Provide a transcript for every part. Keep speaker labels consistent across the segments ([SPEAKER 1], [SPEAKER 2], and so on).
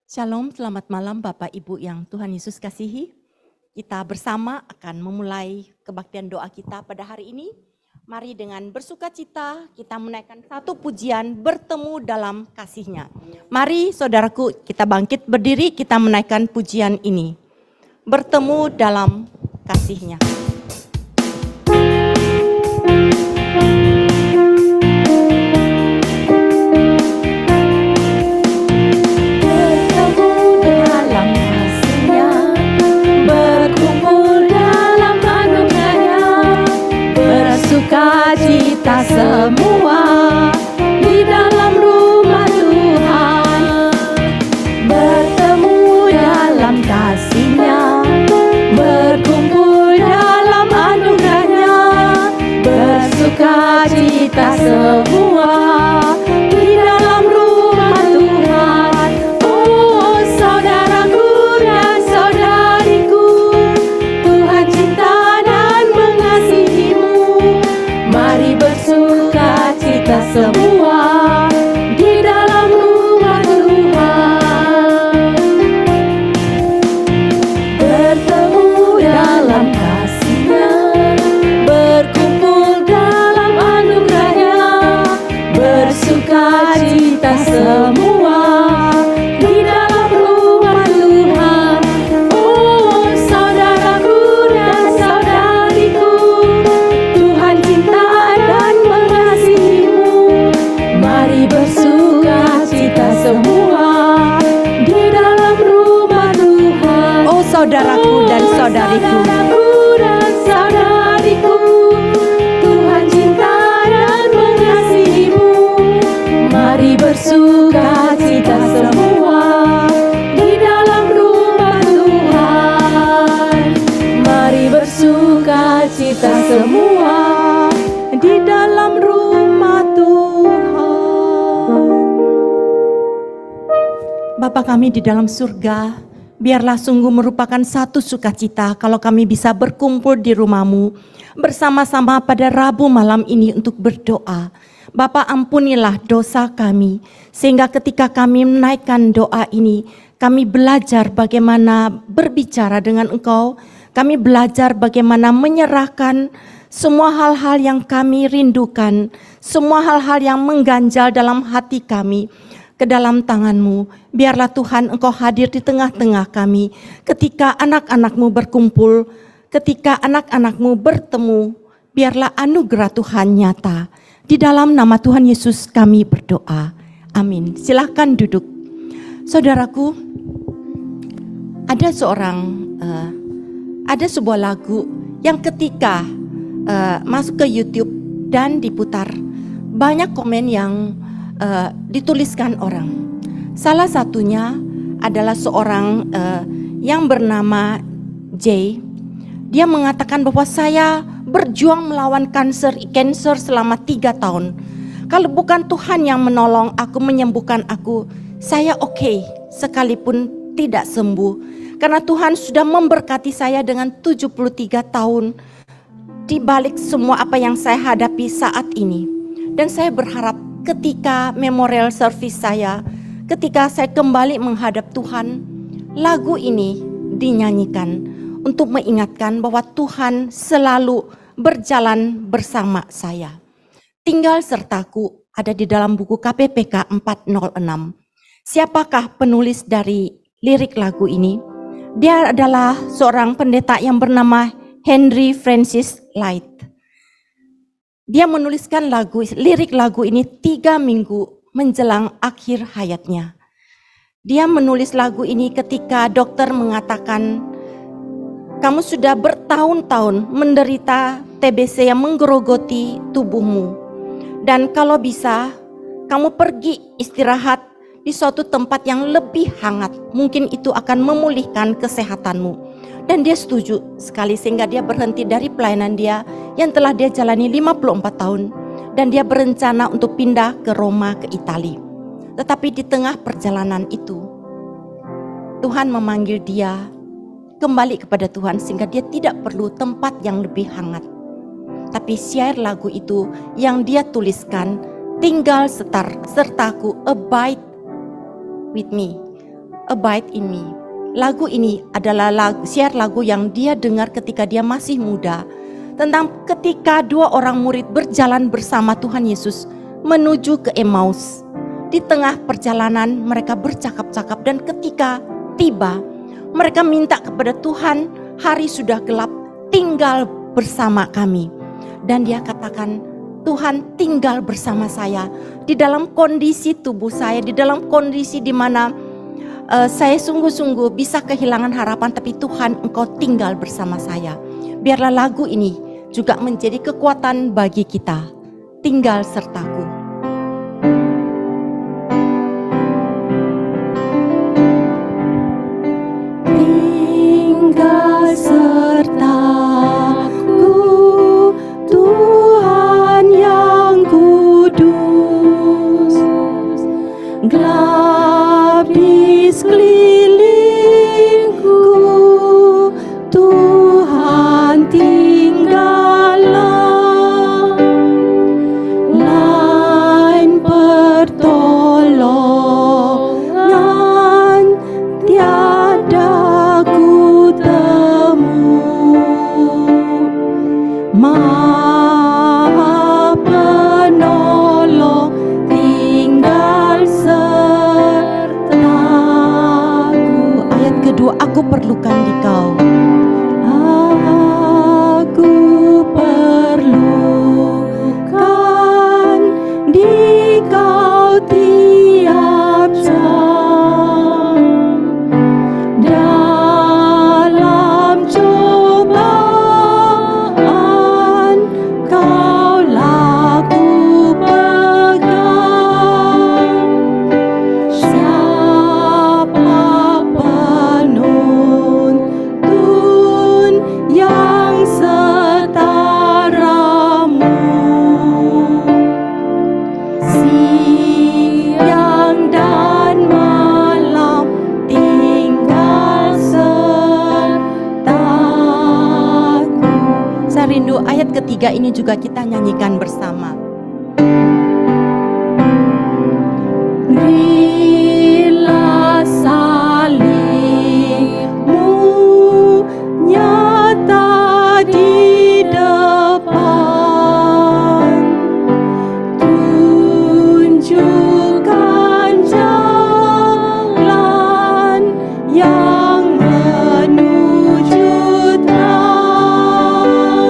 [SPEAKER 1] Shalom, selamat malam Bapak Ibu yang Tuhan Yesus kasihi. Kita bersama akan memulai kebaktian doa kita pada hari ini. Mari dengan bersukacita kita menaikkan satu pujian bertemu dalam kasih-Nya. Mari saudaraku kita bangkit berdiri, kita menaikkan pujian ini. Bertemu dalam kasih-Nya.
[SPEAKER 2] Kita semua di dalam rumah Tuhan, bertemu dalam kasih-Nya, berkumpul dalam anugerah-Nya, bersukacita semua di dalam rumah Tuhan. Oh saudaraku dan saudariku, Tuhan cinta dan mengasihimu. Mari bersukacita semua di dalam rumah Tuhan, bertemu dalam kasih-Nya, berkumpul dalam anugerah-Nya, bersukacita semua di dalam rumah Tuhan. Oh saudaraku dan saudariku, Tuhan cinta dan mengasihimu. Mari bersukacita semua di dalam rumah Tuhan.
[SPEAKER 1] Oh saudaraku dan saudariku,
[SPEAKER 2] Tuhan cinta dan mengasihimu. Mari bersukacita semua di dalam rumah Tuhan. Mari bersukacita semua di dalam rumah Tuhan.
[SPEAKER 1] Bapa kami di dalam surga, biarlah sungguh merupakan satu sukacita kalau kami bisa berkumpul di rumah-Mu bersama-sama pada Rabu malam ini untuk berdoa. Bapa, ampunilah dosa kami, sehingga ketika kami menaikkan doa ini, kami belajar bagaimana berbicara dengan Engkau, kami belajar bagaimana menyerahkan semua hal-hal yang kami rindukan, semua hal-hal yang mengganjal dalam hati kami, ke dalam tangan-Mu. Biarlah Tuhan Engkau hadir di tengah-tengah kami ketika anak-anak-Mu berkumpul, ketika anak-anak-Mu bertemu. Biarlah anugerah Tuhan nyata. Di dalam nama Tuhan Yesus kami berdoa. Amin. Silakan duduk. Saudaraku, ada sebuah lagu yang ketika masuk ke YouTube dan diputar, banyak komen yang dituliskan orang. Salah satunya adalah seorang yang bernama J. Dia mengatakan bahwa saya berjuang melawan kanker selama 3 tahun. Kalau bukan Tuhan yang menolong aku, menyembuhkan aku, saya oke, sekalipun tidak sembuh. Karena Tuhan sudah memberkati saya dengan 73 tahun di balik semua apa yang saya hadapi saat ini. Dan saya berharap ketika memorial service saya, ketika saya kembali menghadap Tuhan, lagu ini dinyanyikan untuk mengingatkan bahwa Tuhan selalu berjalan bersama saya. Tinggal sertaku ada di dalam buku KPPK 406. Siapakah penulis dari lirik lagu ini? Dia adalah seorang pendeta yang bernama Henry Francis Light. Dia menuliskan lirik lagu ini 3 minggu menjelang akhir hayatnya. Dia menulis lagu ini ketika dokter mengatakan, kamu sudah bertahun-tahun menderita TBC yang menggerogoti tubuhmu. Dan kalau bisa, kamu pergi istirahat di suatu tempat yang lebih hangat. Mungkin itu akan memulihkan kesehatanmu. Dan dia setuju sekali sehingga dia berhenti dari pelayanan dia yang telah dia jalani 54 tahun. Dan dia berencana untuk pindah ke Roma, ke Italia. Tetapi di tengah perjalanan itu, Tuhan memanggil dia kembali kepada Tuhan sehingga dia tidak perlu tempat yang lebih hangat. Tapi syair lagu itu yang dia tuliskan, tinggal sertaku, abide with me. Abide in Me. Lagu ini adalah share lagu yang dia dengar ketika dia masih muda, tentang ketika dua orang murid berjalan bersama Tuhan Yesus menuju ke Emmaus. Di tengah perjalanan mereka bercakap-cakap, dan ketika tiba mereka minta kepada Tuhan, hari sudah gelap, tinggal bersama kami. Dan dia katakan, Tuhan tinggal bersama saya di dalam kondisi tubuh saya, di dalam kondisi di mana saya sungguh-sungguh bisa kehilangan harapan, tapi Tuhan, Engkau tinggal bersama saya. Biarlah lagu ini juga menjadi kekuatan bagi kita. Tinggal sertaku.
[SPEAKER 2] Tinggal sertaku, Tuhan yang kudus. Gelap di sekelilingku, Tuhan tinggallah. Lain pertolongan tiada ku temui. Maha penolong tinggal sertaku.
[SPEAKER 1] Ayat kedua, aku perlukan dikau.
[SPEAKER 2] Aku perlukan dikau tiap jam. Dalam cobaan kaulah ku pegang. Siapa penuntun yang setaramu? Siang dan malam tinggal sertaku.
[SPEAKER 1] Saya rindu ayat ketiga ini juga kita nyanyikan bersama.
[SPEAKER 2] Berilah salibmu nyata di depan. Tunjukkan jalan yang menuju terang.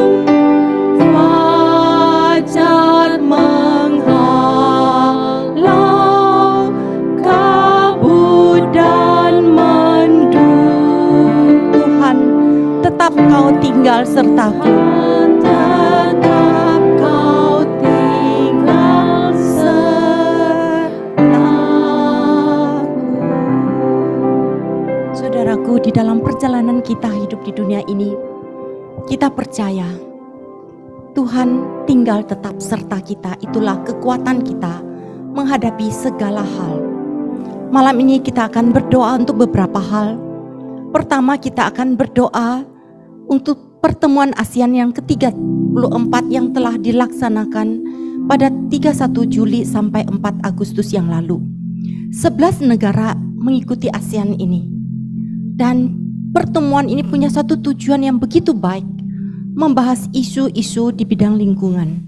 [SPEAKER 2] Fajar menghalau kabut dan mendung.
[SPEAKER 1] Tuhan, tetap Kau tinggal sertaku.
[SPEAKER 2] Tetap kau tinggal sertaku.
[SPEAKER 1] Saudaraku, di dalam perjalanan kita hidup di dunia ini, kita percaya Tuhan tinggal tetap serta kita. Itulah kekuatan kita menghadapi segala hal. Malam ini kita akan berdoa untuk beberapa hal. Pertama, kita akan berdoa untuk pertemuan ASEAN yang ke-34 yang telah dilaksanakan pada 31 Juli sampai 4 Agustus yang lalu. 11 negara mengikuti ASEAN ini. Dan pertemuan ini punya satu tujuan yang begitu baik, membahas isu-isu di bidang lingkungan.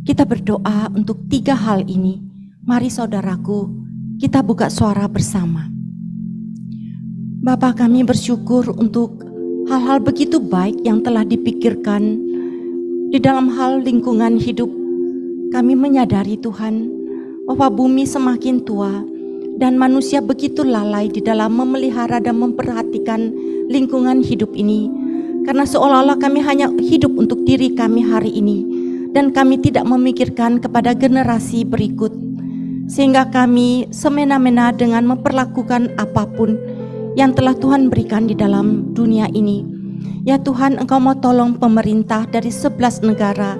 [SPEAKER 1] Kita berdoa untuk 3 hal ini. Mari saudaraku, kita buka suara bersama. Bapa, kami bersyukur untuk hal-hal begitu baik yang telah dipikirkan di dalam hal lingkungan hidup. Kami menyadari Tuhan bahwa bumi semakin tua dan manusia begitu lalai di dalam memelihara dan memperhatikan lingkungan hidup ini. Karena seolah-olah kami hanya hidup untuk diri kami hari ini dan kami tidak memikirkan kepada generasi berikut. Sehingga kami semena-mena dengan memperlakukan apapun yang telah Tuhan berikan di dalam dunia ini. Ya Tuhan, Engkau mau tolong pemerintah dari 11 negara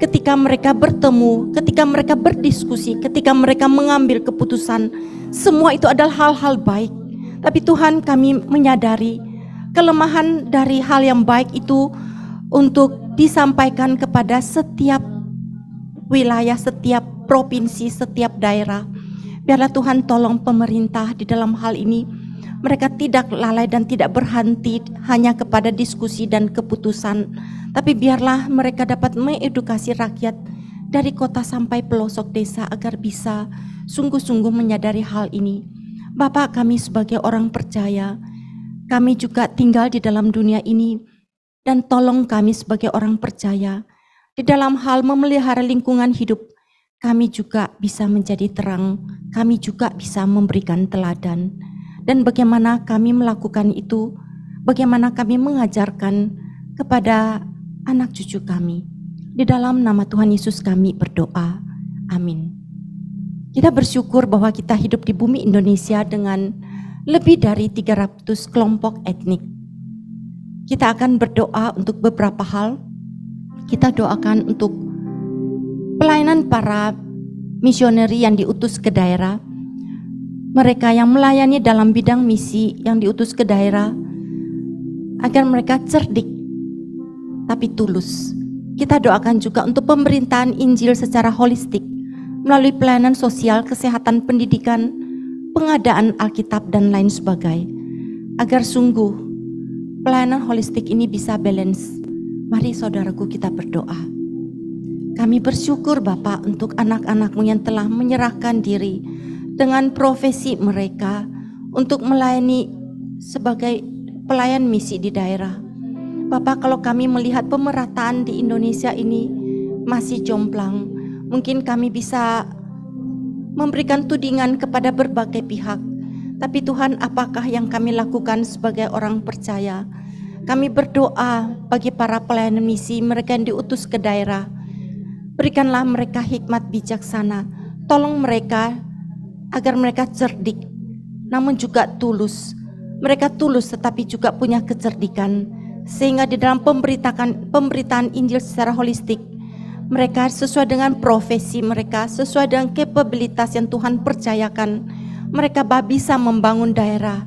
[SPEAKER 1] ketika mereka bertemu, ketika mereka berdiskusi, ketika mereka mengambil keputusan, semua itu adalah hal-hal baik. Tapi Tuhan, kami menyadari kelemahan dari hal yang baik itu untuk disampaikan kepada setiap wilayah, setiap provinsi, setiap daerah. Biarlah Tuhan tolong pemerintah di dalam hal ini. Mereka tidak lalai dan tidak berhenti hanya kepada diskusi dan keputusan, tapi biarlah mereka dapat mengedukasi rakyat dari kota sampai pelosok desa agar bisa sungguh-sungguh menyadari hal ini. Bapak, kami sebagai orang percaya, kami juga tinggal di dalam dunia ini, dan tolong kami sebagai orang percaya, di dalam hal memelihara lingkungan hidup, kami juga bisa menjadi terang, kami juga bisa memberikan teladan. Dan bagaimana kami melakukan itu, bagaimana kami mengajarkan kepada anak cucu kami. Di dalam nama Tuhan Yesus kami berdoa, amin. Kita bersyukur bahwa kita hidup di bumi Indonesia dengan lebih dari 300 kelompok etnik. Kita akan berdoa untuk beberapa hal. Kita doakan untuk pelayanan para misioneri yang diutus ke daerah, mereka yang melayani dalam bidang misi yang diutus ke daerah, agar mereka cerdik tapi tulus. Kita doakan juga untuk pemberitaan Injil secara holistik melalui pelayanan sosial, kesehatan, pendidikan, pengadaan Alkitab dan lain sebagainya, agar sungguh pelayanan holistik ini bisa balance. Mari saudaraku kita berdoa. Kami bersyukur Bapa untuk anak-anak-Mu yang telah menyerahkan diri dengan profesi mereka untuk melayani sebagai pelayan misi di daerah. Bapak, kalau kami melihat pemerataan di Indonesia ini masih jomplang, mungkin kami bisa memberikan tudingan kepada berbagai pihak. Tapi Tuhan, apakah yang kami lakukan sebagai orang percaya? Kami berdoa bagi para pelayan misi, mereka yang diutus ke daerah. Berikanlah mereka hikmat bijaksana. Tolong mereka agar mereka cerdik, namun juga tulus. Mereka tulus tetapi juga punya kecerdikan. Sehingga di dalam pemberitaan Injil secara holistik, mereka sesuai dengan profesi mereka, sesuai dengan kapabilitas yang Tuhan percayakan, mereka bisa membangun daerah.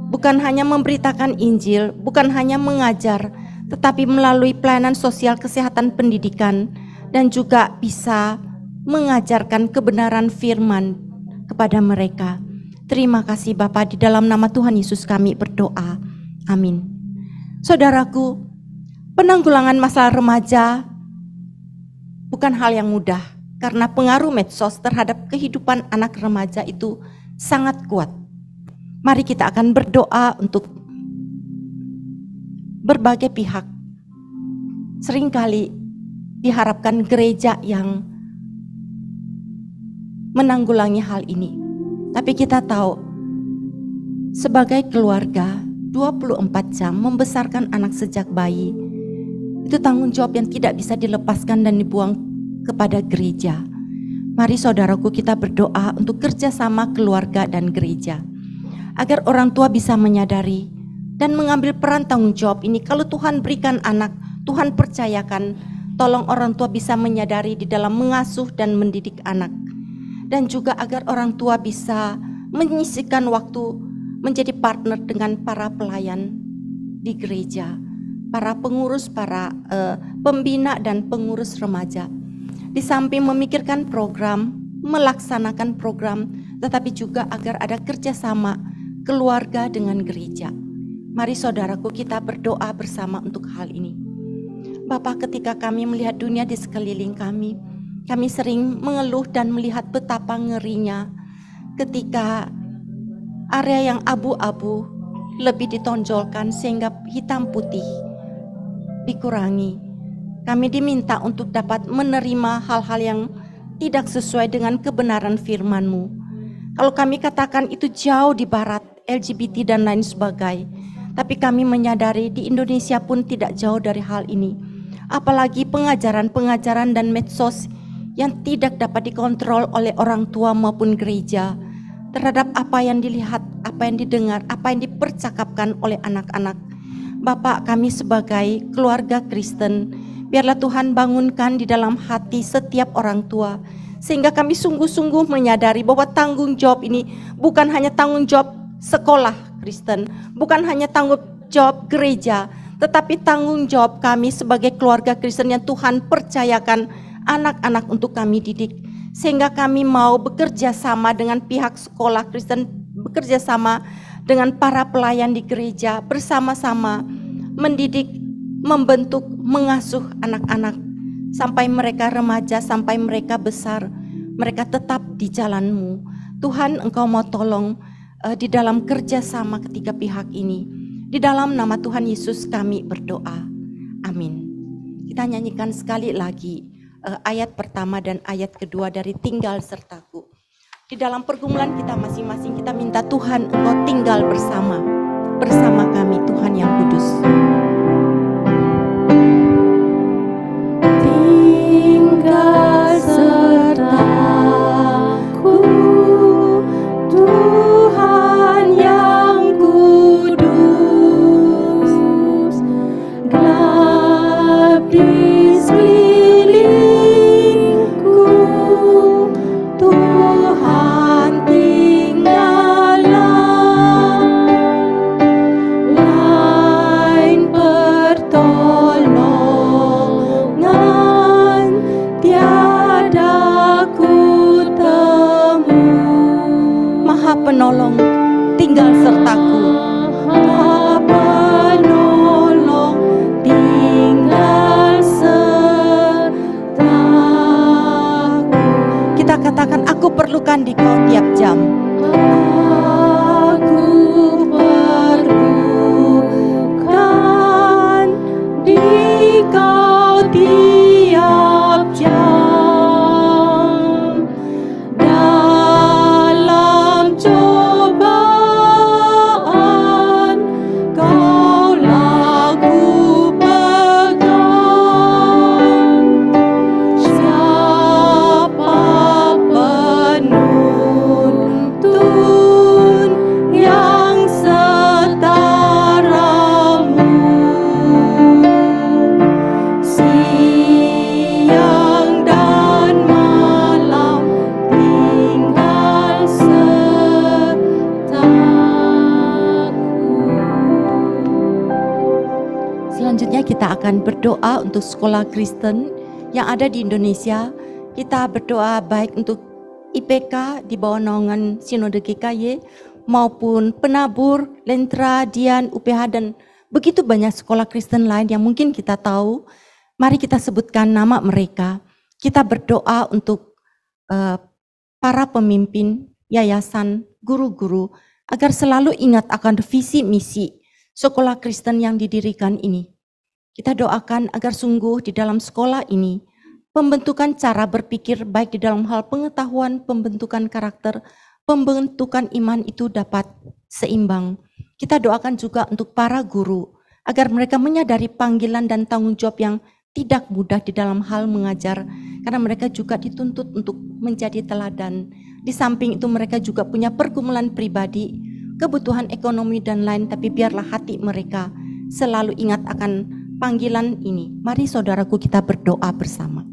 [SPEAKER 1] Bukan hanya memberitakan Injil, bukan hanya mengajar, tetapi melalui pelayanan sosial, kesehatan, pendidikan, dan juga bisa mengajarkan kebenaran firman kepada mereka. Terima kasih Bapa, di dalam nama Tuhan Yesus kami berdoa. Amin. Saudaraku, penanggulangan masalah remaja bukan hal yang mudah, karena pengaruh medsos terhadap kehidupan anak remaja itu sangat kuat. Mari kita akan berdoa untuk berbagai pihak. Seringkali diharapkan gereja yang menanggulangi hal ini. Tapi kita tahu, sebagai keluarga, 24 jam membesarkan anak sejak bayi, itu tanggung jawab yang tidak bisa dilepaskan dan dibuang kepada gereja. Mari saudaraku kita berdoa untuk kerjasama keluarga dan gereja, agar orang tua bisa menyadari dan mengambil peran tanggung jawab ini. Kalau Tuhan berikan anak, Tuhan percayakan, tolong orang tua bisa menyadari di dalam mengasuh dan mendidik anak. Dan juga agar orang tua bisa menyisihkan waktu menjadi partner dengan para pelayan di gereja, para pengurus, para pembina dan pengurus remaja. Di samping memikirkan program, melaksanakan program, tetapi juga agar ada kerjasama keluarga dengan gereja. Mari saudaraku kita berdoa bersama untuk hal ini. Bapa, ketika kami melihat dunia di sekeliling kami sering mengeluh dan melihat betapa ngerinya ketika area yang abu-abu lebih ditonjolkan sehingga hitam putih dikurangi. Kami diminta untuk dapat menerima hal-hal yang tidak sesuai dengan kebenaran firman-Mu. Kalau kami katakan itu jauh di barat, LGBT dan lain sebagainya, tapi kami menyadari di Indonesia pun tidak jauh dari hal ini. Apalagi pengajaran-pengajaran dan medsos yang tidak dapat dikontrol oleh orang tua maupun gereja terhadap apa yang dilihat, apa yang didengar, apa yang dipercakapkan oleh anak-anak. Bapak, kami sebagai keluarga Kristen, biarlah Tuhan bangunkan di dalam hati setiap orang tua, sehingga kami sungguh-sungguh menyadari bahwa tanggung jawab ini bukan hanya tanggung jawab sekolah Kristen, bukan hanya tanggung jawab gereja, tetapi tanggung jawab kami sebagai keluarga Kristen yang Tuhan percayakan anak-anak untuk kami didik. sehingga kami mau bekerja sama dengan pihak sekolah Kristen, bekerja sama dengan para pelayan di gereja, bersama-sama mendidik, membentuk, mengasuh anak-anak sampai mereka remaja, sampai mereka besar, mereka tetap di jalan-Mu. Tuhan, Engkau mau tolong di dalam kerjasama ketiga pihak ini. Di dalam nama Tuhan Yesus kami berdoa. Amin. Kita nyanyikan sekali lagi ayat pertama dan ayat kedua dari Tinggal Sertaku. Di dalam pergumulan kita masing-masing, kita minta Tuhan, Engkau tinggal bersama kami, Tuhan yang kudus.
[SPEAKER 2] Tinggal sertaku, Tuhan yang kudus, gelap di sekelilingku, Tuhan tinggallah, lain pertolongan tiada ku temui.
[SPEAKER 1] Maha Penolong, tinggal sertaku.
[SPEAKER 2] Maha Penolong, tinggal sertaku.
[SPEAKER 1] Kita katakan, aku perlukan Dikau tiap jam.
[SPEAKER 2] Aku perlukan Dikau tiap jam. Dalam cobaan, Kaulah ku pegang. Siapa penuntun yang setaramu? Siang dan malam tinggal sertaku.
[SPEAKER 1] Selanjutnya kita akan berdoa untuk sekolah Kristen yang ada di Indonesia. Kita berdoa baik untuk IPK di bawah naungan Sinode GKY maupun Penabur, Lentra, Dian, UPH dan begitu banyak sekolah Kristen lain yang mungkin kita tahu. Mari kita sebutkan nama mereka. Kita berdoa untuk para pemimpin, yayasan, guru-guru agar selalu ingat akan visi misi sekolah Kristen yang didirikan ini. Kita doakan agar sungguh di dalam sekolah ini pembentukan cara berpikir baik di dalam hal pengetahuan, pembentukan karakter, pembentukan iman itu dapat seimbang. Kita doakan juga untuk para guru agar mereka menyadari panggilan dan tanggung jawab yang tidak mudah di dalam hal mengajar, karena mereka juga dituntut untuk menjadi teladan. Di samping itu mereka juga punya pergumulan pribadi, kebutuhan ekonomi dan lain, tapi biarlah hati mereka selalu ingat akan panggilan ini. Mari saudaraku kita berdoa bersama.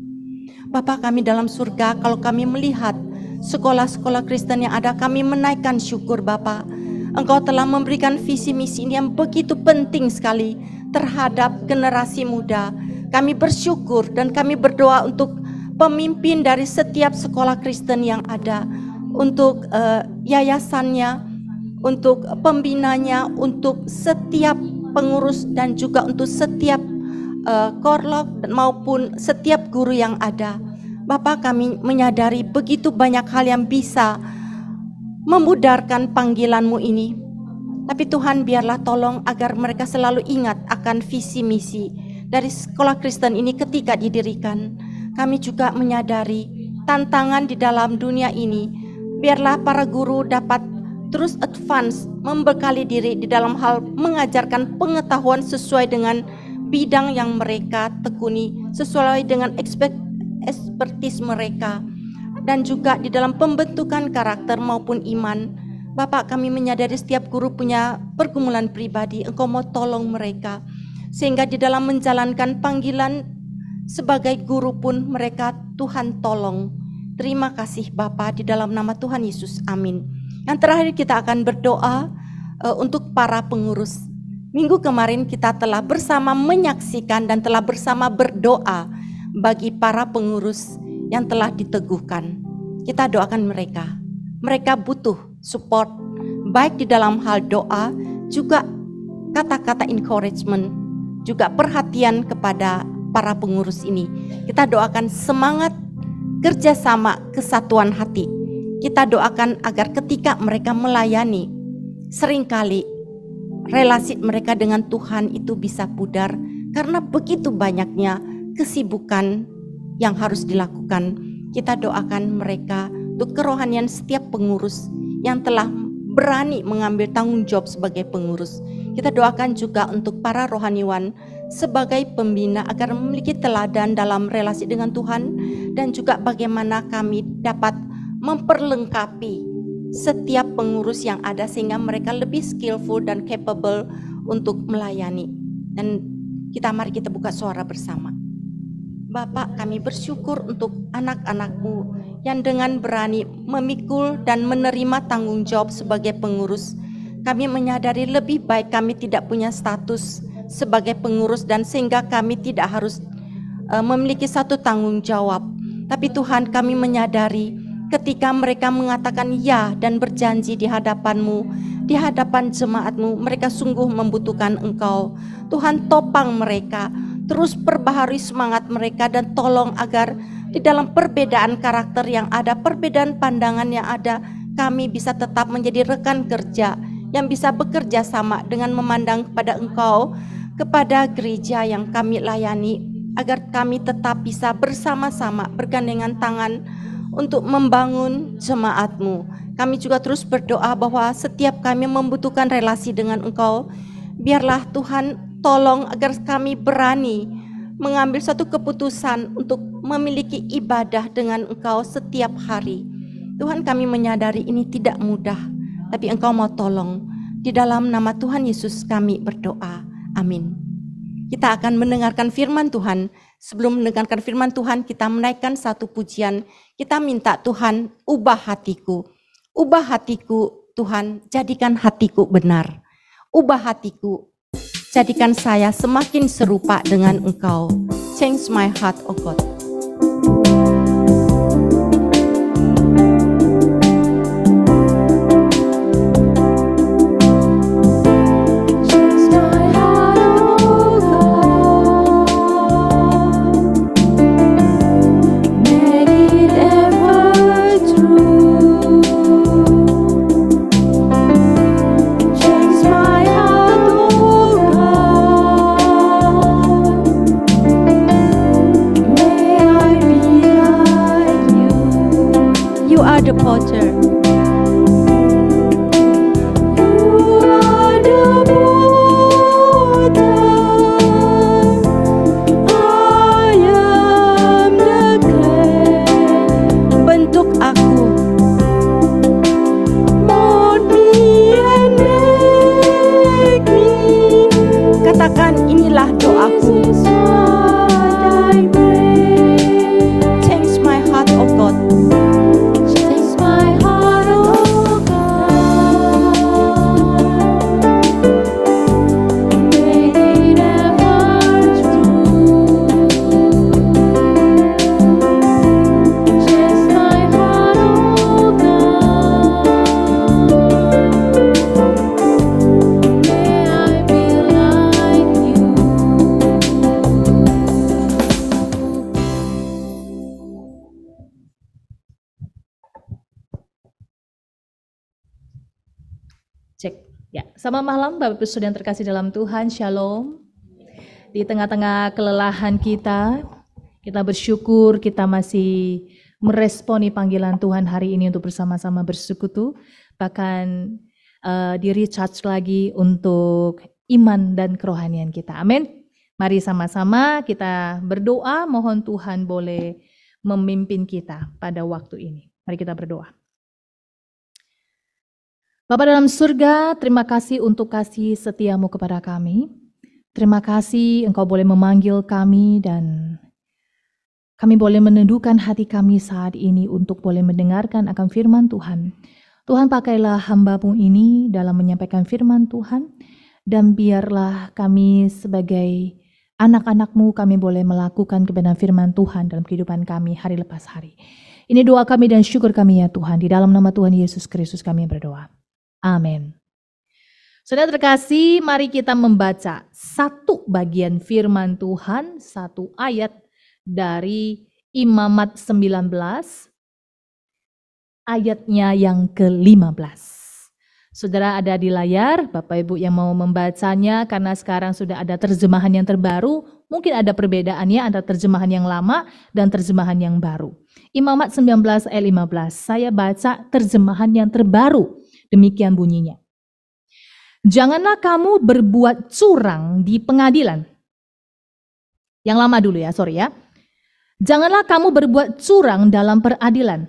[SPEAKER 1] Bapa kami dalam surga, kalau kami melihat sekolah-sekolah Kristen yang ada, kami menaikkan syukur Bapa. Engkau telah memberikan visi misi ini yang begitu penting sekali terhadap generasi muda. Kami bersyukur dan kami berdoa untuk pemimpin dari setiap sekolah Kristen yang ada, untuk yayasannya, untuk pembinanya, untuk setiap pengurus dan juga untuk setiap korlok maupun setiap guru yang ada. Bapak, kami menyadari begitu banyak hal yang bisa memudarkan panggilan-Mu ini. Tapi Tuhan, biarlah tolong agar mereka selalu ingat akan visi misi dari sekolah Kristen ini ketika didirikan. Kami juga menyadari tantangan di dalam dunia ini. Biarlah para guru dapat terus advance, membekali diri di dalam hal mengajarkan pengetahuan sesuai dengan bidang yang mereka tekuni, sesuai dengan expertise mereka, dan juga di dalam pembentukan karakter maupun iman. Bapak, kami menyadari setiap guru punya pergumulan pribadi. Engkau mau tolong mereka, sehingga di dalam menjalankan panggilan sebagai guru pun mereka Tuhan tolong. Terima kasih Bapa, di dalam nama Tuhan Yesus, amin. Yang terakhir kita akan berdoa untuk para pengurus. Minggu kemarin kita telah bersama menyaksikan dan telah bersama berdoa bagi para pengurus yang telah diteguhkan. Kita doakan mereka. Mereka butuh support, baik di dalam hal doa, juga kata-kata encouragement, juga perhatian kepada para pengurus ini. Kita doakan semangat, kerjasama, kesatuan hati. Kita doakan agar ketika mereka melayani, seringkali relasi mereka dengan Tuhan itu bisa pudar karena begitu banyaknya kesibukan yang harus dilakukan. Kita doakan mereka untuk kerohanian setiap pengurus yang telah berani mengambil tanggung jawab sebagai pengurus. Kita doakan juga untuk para rohaniwan sebagai pembina agar memiliki teladan dalam relasi dengan Tuhan, dan juga bagaimana kami dapat memperlengkapi setiap pengurus yang ada sehingga mereka lebih skillful dan capable untuk melayani. Dan mari kita buka suara bersama. Bapak, kami bersyukur untuk anak-anak-Mu yang dengan berani memikul dan menerima tanggung jawab sebagai pengurus. Kami menyadari lebih baik kami tidak punya status sebagai pengurus dan sehingga kami tidak harus memiliki satu tanggung jawab. Tapi Tuhan, kami menyadari ketika mereka mengatakan ya dan berjanji di hadapan-Mu, di hadapan jemaat-Mu, mereka sungguh membutuhkan Engkau. Tuhan, topang mereka, terus perbaharui semangat mereka, dan tolong agar di dalam perbedaan karakter yang ada, perbedaan pandangan yang ada, kami bisa tetap menjadi rekan kerja yang bisa bekerja sama dengan memandang kepada Engkau, kepada gereja yang kami layani, agar kami tetap bisa bersama-sama bergandengan tangan untuk membangun jemaat-Mu. Kami juga terus berdoa bahwa setiap kami membutuhkan relasi dengan Engkau. Biarlah Tuhan tolong agar kami berani mengambil satu keputusan untuk memiliki ibadah dengan Engkau setiap hari. Tuhan, kami menyadari ini tidak mudah, tapi Engkau mau tolong. Di dalam nama Tuhan Yesus kami berdoa. Amin. Kita akan mendengarkan firman Tuhan. Sebelum mendengarkan firman Tuhan, kita menaikkan satu pujian. Kita minta Tuhan, ubah hatiku. Ubah hatiku, Tuhan, jadikan hatiku benar. Ubah hatiku, jadikan saya semakin serupa dengan Engkau. Change my heart, oh God. The potter.
[SPEAKER 3] Cek. Ya, selamat malam Bapak Ibu Saudara yang terkasih dalam Tuhan. Shalom. Di tengah-tengah kelelahan kita bersyukur kita masih meresponi panggilan Tuhan hari ini untuk bersama-sama bersekutu, bahkan di-recharge lagi untuk iman dan kerohanian kita. Amin. Mari sama-sama kita berdoa, mohon Tuhan boleh memimpin kita pada waktu ini. Mari kita berdoa. Bapa dalam surga, terima kasih untuk kasih setiamu kepada kami. Terima kasih Engkau boleh memanggil kami dan kami boleh meneduhkan hati kami saat ini untuk boleh mendengarkan akan firman Tuhan. Tuhan, pakailah hamba-Mu ini dalam menyampaikan firman Tuhan, dan biarlah kami sebagai anak-anak-Mu, kami boleh melakukan kebenaran firman Tuhan dalam kehidupan kami hari lepas hari. Ini doa kami dan syukur kami ya Tuhan. Di dalam nama Tuhan Yesus Kristus kami berdoa. Amin. Saudara terkasih, mari kita membaca satu bagian firman Tuhan, satu ayat dari Imamat 19, ayatnya yang ke-15. Saudara ada di layar, Bapak Ibu yang mau membacanya, karena sekarang sudah ada terjemahan yang terbaru, mungkin ada perbedaannya antara terjemahan yang lama dan terjemahan yang baru. Imamat 19 ayat 15, saya baca terjemahan yang terbaru, demikian bunyinya. Janganlah kamu berbuat curang di pengadilan. Yang lama dulu ya, sorry ya. Janganlah kamu berbuat curang dalam peradilan.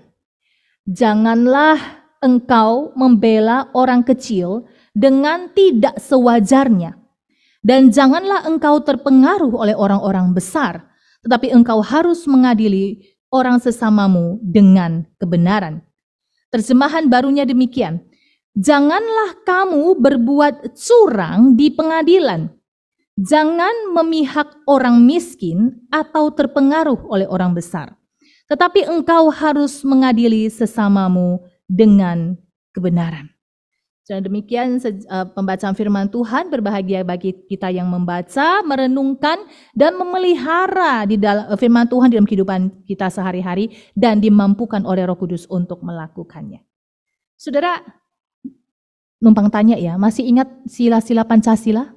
[SPEAKER 3] Janganlah engkau membela orang kecil dengan tidak sewajarnya. Dan janganlah engkau terpengaruh oleh orang-orang besar, tetapi engkau harus mengadili orang sesamamu dengan kebenaran. Terjemahan barunya demikian. Janganlah kamu berbuat curang di pengadilan. Jangan memihak orang miskin atau terpengaruh oleh orang besar. Tetapi engkau harus mengadili sesamamu dengan kebenaran. Dan demikian pembacaan firman Tuhan. Berbahagia bagi kita yang membaca, merenungkan, dan memelihara di dalam firman Tuhan dalam kehidupan kita sehari-hari dan dimampukan oleh Roh Kudus untuk melakukannya. Saudara, numpang tanya ya, masih ingat sila-sila Pancasila?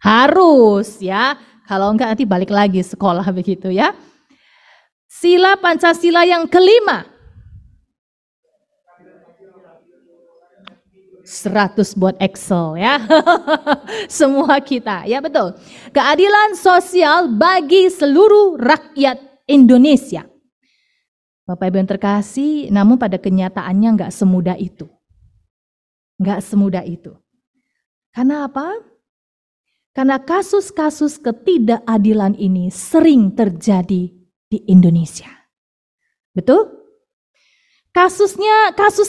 [SPEAKER 3] Harus ya, kalau enggak nanti balik lagi sekolah begitu ya. Sila Pancasila yang kelima. 100 buat Excel ya. Semua kita, ya betul. Keadilan sosial bagi seluruh rakyat Indonesia. Bapak Ibu yang terkasih, namun pada kenyataannya enggak semudah itu. Enggak semudah itu. Karena apa? Karena kasus-kasus ketidakadilan ini sering terjadi di Indonesia. Betul? Kasus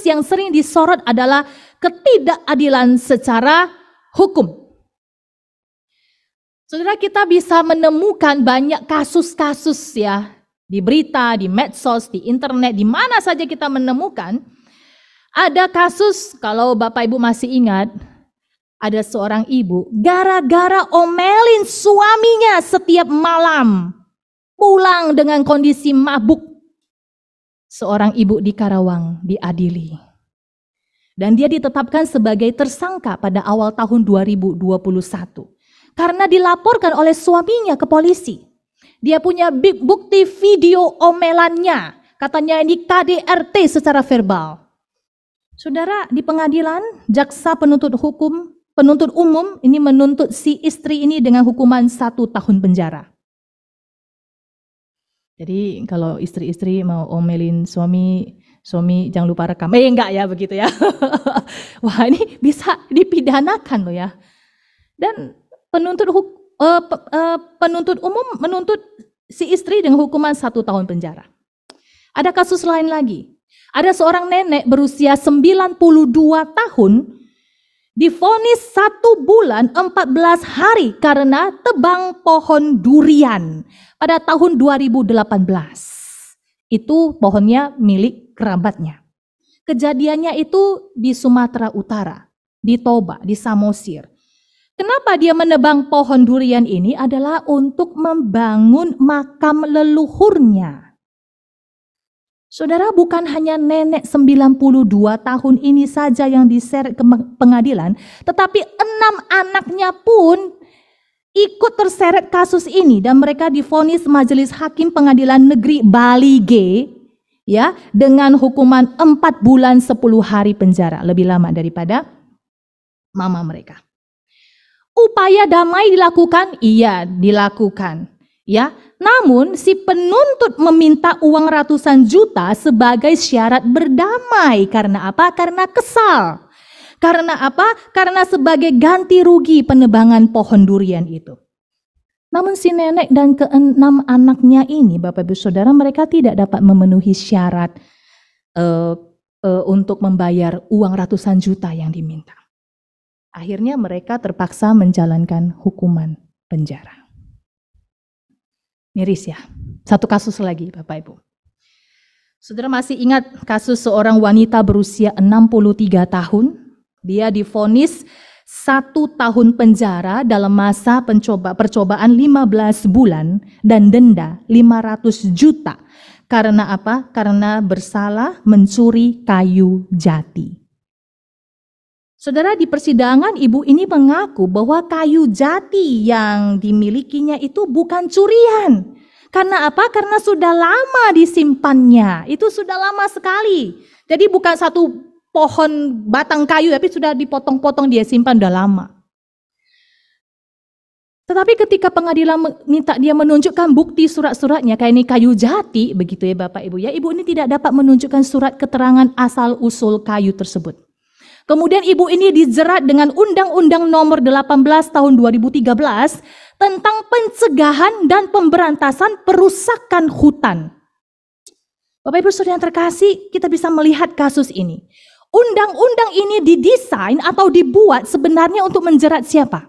[SPEAKER 3] yang sering disorot adalah ketidakadilan secara hukum. Saudara, kita bisa menemukan banyak kasus-kasus ya di berita, di medsos, di internet, di mana saja kita menemukan. Ada kasus, kalau Bapak Ibu masih ingat, ada seorang ibu gara-gara omelin suaminya setiap malam, pulang dengan kondisi mabuk. Seorang ibu di Karawang diadili. Dan dia ditetapkan sebagai tersangka pada awal tahun 2021. Karena dilaporkan oleh suaminya ke polisi. Dia punya bukti video omelannya. Katanya ini KDRT secara verbal. Saudara, di pengadilan, jaksa penuntut umum ini menuntut si istri ini dengan hukuman 1 tahun penjara. Jadi kalau istri-istri mau omelin suami jangan lupa rekam. Enggak ya begitu ya. Wah, ini bisa dipidanakan loh ya. Dan penuntut umum menuntut si istri dengan hukuman 1 tahun penjara. Ada kasus lain lagi. Ada seorang nenek berusia 92 tahun divonis 1 bulan 14 hari karena tebang pohon durian pada tahun 2018. Itu pohonnya milik kerabatnya. Kejadiannya itu di Sumatera Utara, di Toba, di Samosir. Kenapa dia menebang pohon durian ini adalah untuk membangun makam leluhurnya. Saudara, bukan hanya nenek 92 tahun ini saja yang diseret ke pengadilan, tetapi 6 anaknya pun ikut terseret kasus ini dan mereka divonis Majelis Hakim Pengadilan Negeri Bali G ya dengan hukuman 4 bulan 10 hari penjara, lebih lama daripada mama mereka. Upaya damai dilakukan? Iya, dilakukan. Ya, namun si penuntut meminta uang ratusan juta sebagai syarat berdamai. Karena apa? Karena kesal. Karena apa? Karena sebagai ganti rugi penebangan pohon durian itu. Namun si nenek dan ke-6 anaknya ini, Bapak Ibu Saudara, mereka tidak dapat memenuhi syarat untuk membayar uang ratusan juta yang diminta. Akhirnya mereka terpaksa menjalankan hukuman penjara. Miris ya. Satu kasus lagi Bapak Ibu. Saudara masih ingat kasus seorang wanita berusia 63 tahun? Dia divonis 1 tahun penjara dalam masa percobaan 15 bulan dan denda 500 juta. Karena apa? Karena bersalah mencuri kayu jati. Saudara, di persidangan ibu ini mengaku bahwa kayu jati yang dimilikinya itu bukan curian. Karena apa? Karena sudah lama disimpannya. Itu sudah lama sekali. Jadi bukan satu pohon batang kayu, tapi sudah dipotong-potong dia simpan sudah lama. Tetapi ketika pengadilan minta dia menunjukkan bukti surat-suratnya, kayak ini kayu jati, begitu ya Bapak Ibu ya. Ibu ini tidak dapat menunjukkan surat keterangan asal-usul kayu tersebut. Kemudian ibu ini dijerat dengan Undang-Undang Nomor 18 tahun 2013 tentang pencegahan dan pemberantasan perusakan hutan. Bapak Ibu Saudara yang terkasih, kita bisa melihat kasus ini. Undang-undang ini didesain atau dibuat sebenarnya untuk menjerat siapa?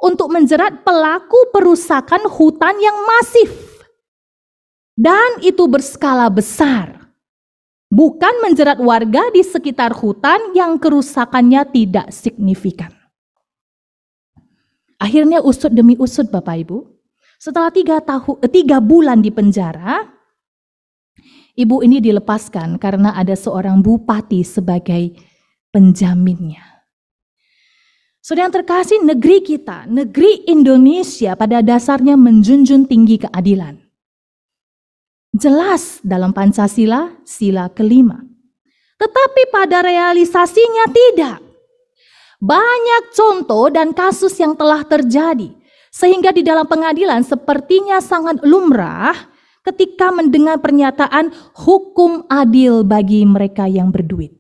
[SPEAKER 3] Untuk menjerat pelaku perusakan hutan yang masif. Dan itu berskala besar. Bukan menjerat warga di sekitar hutan yang kerusakannya tidak signifikan. Akhirnya usut demi usut Bapak Ibu. Setelah 3 bulan di penjara, ibu ini dilepaskan karena ada seorang bupati sebagai penjaminnya. Saudara yang terkasih, negeri kita, negeri Indonesia pada dasarnya menjunjung tinggi keadilan. Jelas dalam Pancasila, sila kelima. Tetapi pada realisasinya tidak. Banyak contoh dan kasus yang telah terjadi. Sehingga di dalam pengadilan sepertinya sangat lumrah ketika mendengar pernyataan hukum adil bagi mereka yang berduit.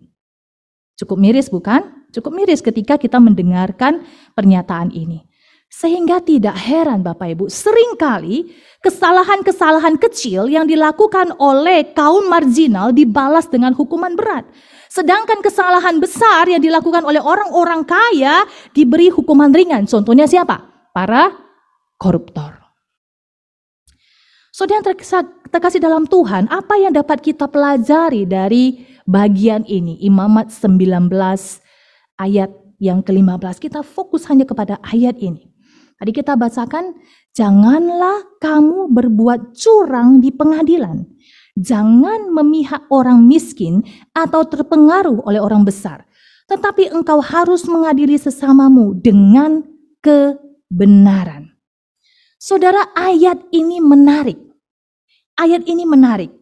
[SPEAKER 3] Cukup miris bukan? Cukup miris ketika kita mendengarkan pernyataan ini. Sehingga tidak heran Bapak Ibu, seringkali kesalahan-kesalahan kecil yang dilakukan oleh kaum marginal dibalas dengan hukuman berat. Sedangkan kesalahan besar yang dilakukan oleh orang-orang kaya diberi hukuman ringan. Contohnya siapa? Para koruptor. Saudara yang terkasih dalam Tuhan, apa yang dapat kita pelajari dari bagian ini? Imamat 19 ayat yang ke-15. Kita fokus hanya kepada ayat ini. Tadi kita bacakan, janganlah kamu berbuat curang di pengadilan. Jangan memihak orang miskin atau terpengaruh oleh orang besar. Tetapi engkau harus mengadili sesamamu dengan kebenaran. Saudara, ayat ini menarik. Ayat ini menarik.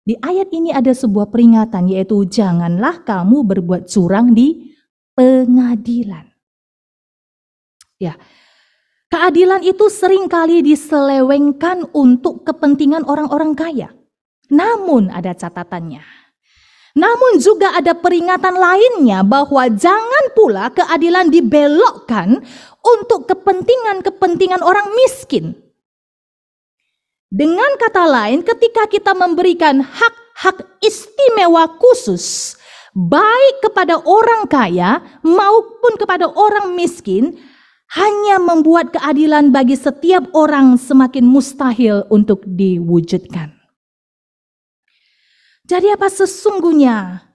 [SPEAKER 3] Di ayat ini ada sebuah peringatan, yaitu janganlah kamu berbuat curang di pengadilan. Ya, keadilan itu seringkali diselewengkan untuk kepentingan orang-orang kaya. Namun ada catatannya. Namun juga ada peringatan lainnya bahwa jangan pula keadilan dibelokkan untuk kepentingan-kepentingan orang miskin. Dengan kata lain, ketika kita memberikan hak-hak istimewa khusus baik kepada orang kaya maupun kepada orang miskin, hanya membuat keadilan bagi setiap orang semakin mustahil untuk diwujudkan. Jadi apa sesungguhnya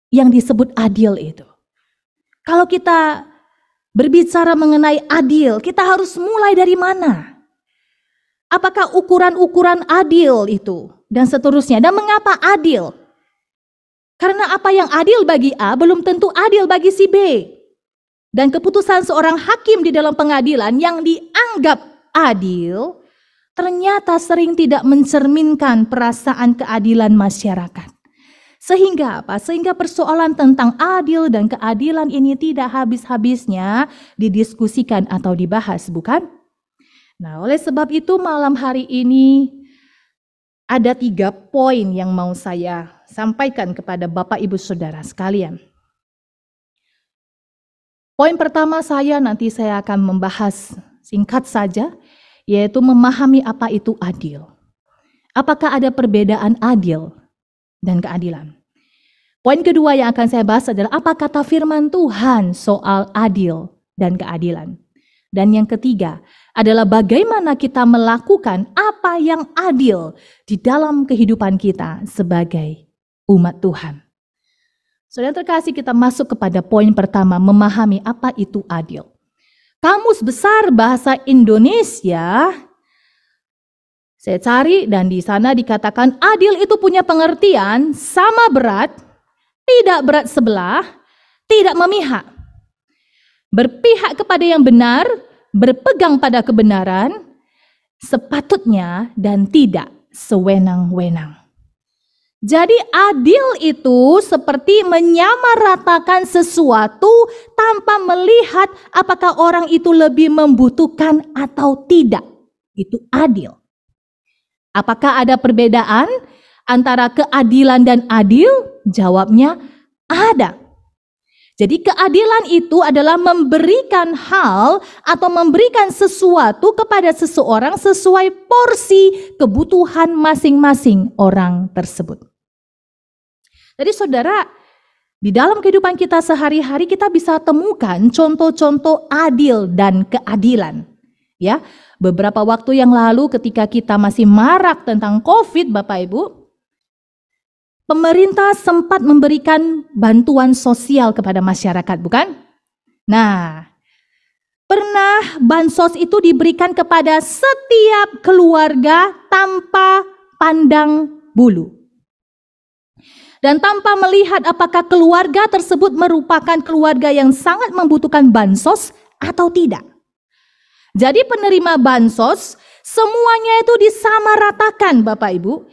[SPEAKER 3] yang disebut adil itu? Kalau kita berbicara mengenai adil, kita harus mulai dari mana? Apakah ukuran-ukuran adil itu? Dan seterusnya. Dan mengapa adil? Karena apa yang adil bagi A belum tentu adil bagi si B. Dan keputusan seorang hakim di dalam pengadilan yang dianggap adil ternyata sering tidak mencerminkan perasaan keadilan masyarakat. Sehingga apa? Sehingga persoalan tentang adil dan keadilan ini tidak habis-habisnya didiskusikan atau dibahas, bukan? Nah, oleh sebab itu malam hari ini ada 3 poin yang mau saya sampaikan kepada Bapak Ibu Saudara sekalian. Poin pertama nanti saya akan membahas singkat saja, yaitu memahami apa itu adil. Apakah ada perbedaan adil dan keadilan? Poin kedua yang akan saya bahas adalah apa kata firman Tuhan soal adil dan keadilan. Dan yang ketiga adalah bagaimana kita melakukan apa yang adil di dalam kehidupan kita sebagai umat Tuhan. Saudara terkasih, kita masuk kepada poin pertama, memahami apa itu adil. Kamus Besar Bahasa Indonesia, saya cari dan di sana dikatakan adil itu punya pengertian sama berat, tidak berat sebelah, tidak memihak. Berpihak kepada yang benar, berpegang pada kebenaran, sepatutnya dan tidak sewenang-wenang. Jadi adil itu seperti menyamaratakan sesuatu tanpa melihat apakah orang itu lebih membutuhkan atau tidak. Itu adil. Apakah ada perbedaan antara keadilan dan adil? Jawabnya ada. Jadi keadilan itu adalah memberikan hal atau memberikan sesuatu kepada seseorang sesuai porsi kebutuhan masing-masing orang tersebut. Jadi saudara, di dalam kehidupan kita sehari-hari kita bisa temukan contoh-contoh adil dan keadilan. Ya, beberapa waktu yang lalu ketika kita masih marak tentang COVID, Bapak Ibu, pemerintah sempat memberikan bantuan sosial kepada masyarakat, bukan? Nah, pernah bansos itu diberikan kepada setiap keluarga tanpa pandang bulu. Dan tanpa melihat apakah keluarga tersebut merupakan keluarga yang sangat membutuhkan bansos atau tidak. Jadi penerima bansos semuanya itu disamaratakan, Bapak Ibu,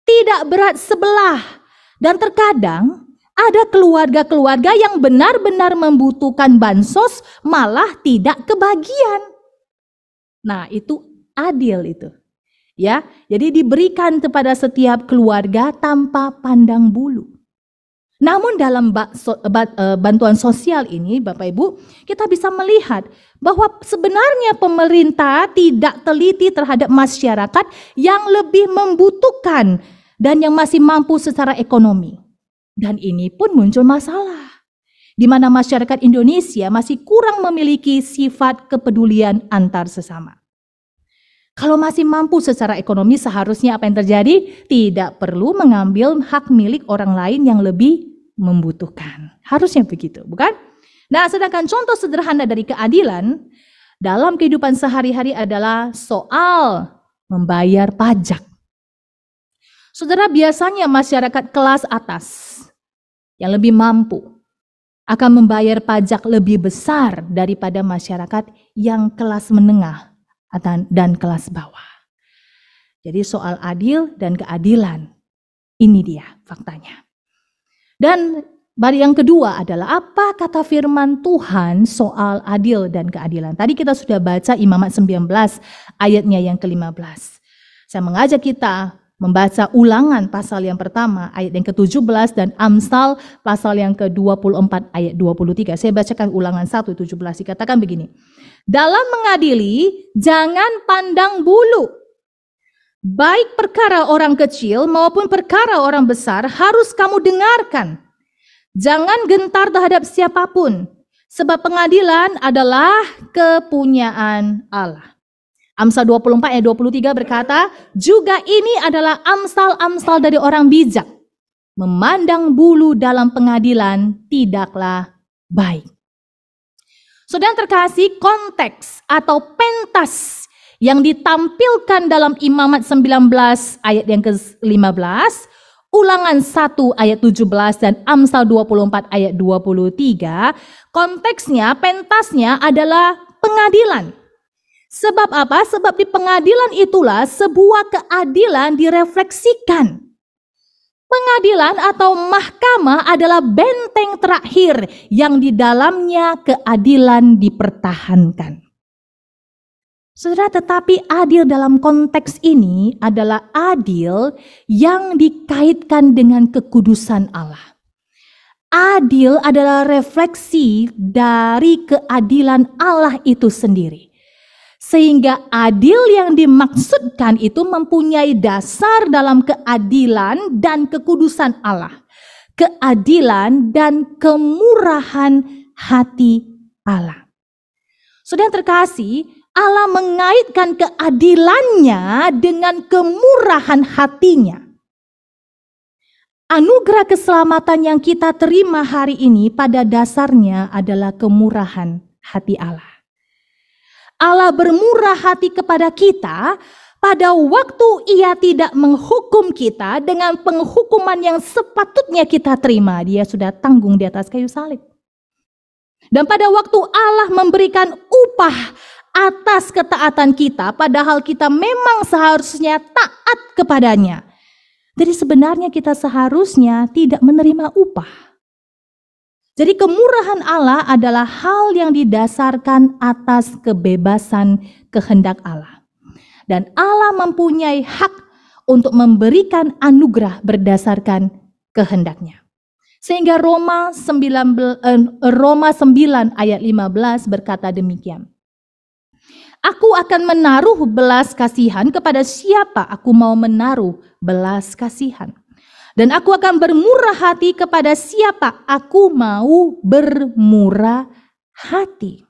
[SPEAKER 3] tidak berat sebelah. Dan terkadang ada keluarga-keluarga yang benar-benar membutuhkan bansos malah tidak kebagian. Nah, itu adil itu. Ya, jadi diberikan kepada setiap keluarga tanpa pandang bulu. Namun dalam bantuan sosial ini, Bapak Ibu, kita bisa melihat bahwa sebenarnya pemerintah tidak teliti terhadap masyarakat yang lebih membutuhkan dan yang masih mampu secara ekonomi. Dan ini pun muncul masalah, di mana masyarakat Indonesia masih kurang memiliki sifat kepedulian antar sesama. Kalau masih mampu secara ekonomi, seharusnya apa yang terjadi? Tidak perlu mengambil hak milik orang lain yang lebih membutuhkan. Harusnya begitu, bukan? Nah, sedangkan contoh sederhana dari keadilan dalam kehidupan sehari-hari adalah soal membayar pajak. Saudara, biasanya masyarakat kelas atas yang lebih mampu akan membayar pajak lebih besar daripada masyarakat yang kelas menengah dan kelas bawah. Jadi soal adil dan keadilan, ini dia faktanya. Dan yang kedua adalah apa kata firman Tuhan soal adil dan keadilan. Tadi kita sudah baca Imamat 19 ayatnya yang ke-15. Saya mengajak kita membaca Ulangan pasal yang pertama ayat yang ke-17 dan Amsal pasal yang ke-24 ayat 23. Saya bacakan Ulangan 1:17, dikatakan begini. Dalam mengadili jangan pandang bulu. Baik perkara orang kecil maupun perkara orang besar harus kamu dengarkan. Jangan gentar terhadap siapapun, sebab pengadilan adalah kepunyaan Allah. Amsal 24 ayat 23 berkata, juga ini adalah amsal-amsal dari orang bijak. Memandang bulu dalam pengadilan tidaklah baik. Saudara terkasih, konteks atau pentas yang ditampilkan dalam Imamat 19 ayat yang ke-15, Ulangan 1 ayat 17 dan Amsal 24 ayat 23, konteksnya, pentasnya adalah pengadilan. Sebab apa? Sebab di pengadilan itulah sebuah keadilan direfleksikan. Pengadilan atau mahkamah adalah benteng terakhir yang di dalamnya keadilan dipertahankan. Saudara, tetapi adil dalam konteks ini adalah adil yang dikaitkan dengan kekudusan Allah. Adil adalah refleksi dari keadilan Allah itu sendiri. Sehingga adil yang dimaksudkan itu mempunyai dasar dalam keadilan dan kekudusan Allah. Keadilan dan kemurahan hati Allah. Saudara yang terkasih, Allah mengaitkan keadilannya dengan kemurahan hatinya. Anugerah keselamatan yang kita terima hari ini pada dasarnya adalah kemurahan hati Allah. Allah bermurah hati kepada kita pada waktu Ia tidak menghukum kita dengan penghukuman yang sepatutnya kita terima. Dia sudah tanggung di atas kayu salib. Dan pada waktu Allah memberikan upah atas ketaatan kita, padahal kita memang seharusnya taat kepadanya. Jadi sebenarnya kita seharusnya tidak menerima upah. Jadi kemurahan Allah adalah hal yang didasarkan atas kebebasan kehendak Allah. Dan Allah mempunyai hak untuk memberikan anugerah berdasarkan kehendaknya. Sehingga Roma 9 ayat 15 berkata demikian. Aku akan menaruh belas kasihan kepada siapa aku mau menaruh belas kasihan. Dan aku akan bermurah hati kepada siapa aku mau bermurah hati.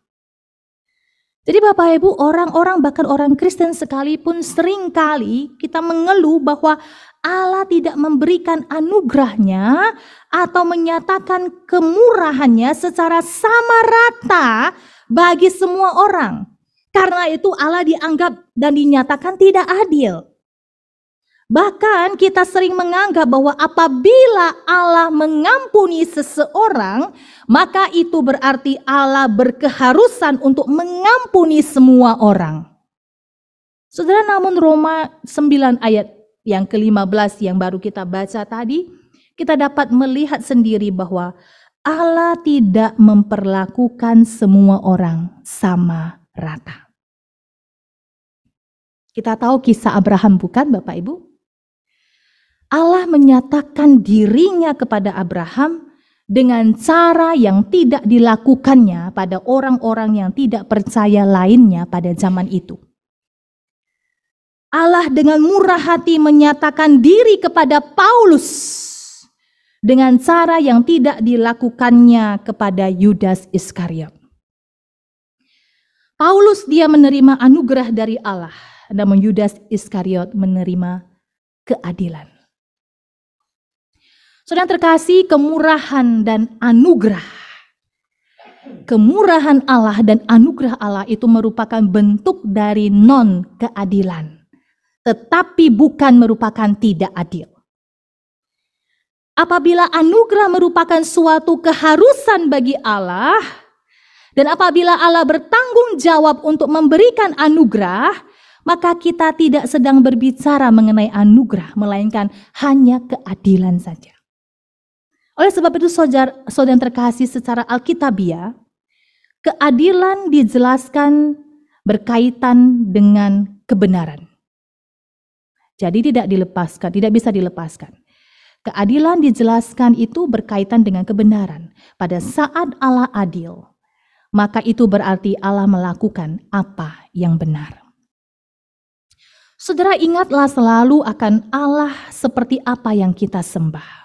[SPEAKER 3] Jadi Bapak Ibu, orang-orang bahkan orang Kristen sekalipun seringkali kita mengeluh bahwa Allah tidak memberikan anugerahnya atau menyatakan kemurahannya secara sama rata bagi semua orang. Karena itu Allah dianggap dan dinyatakan tidak adil. Bahkan kita sering menganggap bahwa apabila Allah mengampuni seseorang, maka itu berarti Allah berkeharusan untuk mengampuni semua orang. Saudara, namun Roma 9 ayat yang ke-15 yang baru kita baca tadi, kita dapat melihat sendiri bahwa Allah tidak memperlakukan semua orang sama rata. Kita tahu kisah Abraham, bukan Bapak Ibu? Allah menyatakan dirinya kepada Abraham dengan cara yang tidak dilakukannya pada orang-orang yang tidak percaya lainnya pada zaman itu. Allah dengan murah hati menyatakan diri kepada Paulus dengan cara yang tidak dilakukannya kepada Yudas Iskariot. Paulus dia menerima anugerah dari Allah, namun Yudas Iskariot menerima keadilan. Saudara terkasih, kemurahan dan anugerah. Kemurahan Allah dan anugerah Allah itu merupakan bentuk dari non-keadilan. Tetapi bukan merupakan tidak adil. Apabila anugerah merupakan suatu keharusan bagi Allah, dan apabila Allah bertanggung jawab untuk memberikan anugerah, maka kita tidak sedang berbicara mengenai anugerah, melainkan hanya keadilan saja. Oleh sebab itu saudara yang terkasih, secara alkitabiah, keadilan dijelaskan berkaitan dengan kebenaran. Jadi tidak bisa dilepaskan. Keadilan dijelaskan itu berkaitan dengan kebenaran. Pada saat Allah adil, maka itu berarti Allah melakukan apa yang benar. Saudara, ingatlah selalu akan Allah seperti apa yang kita sembah.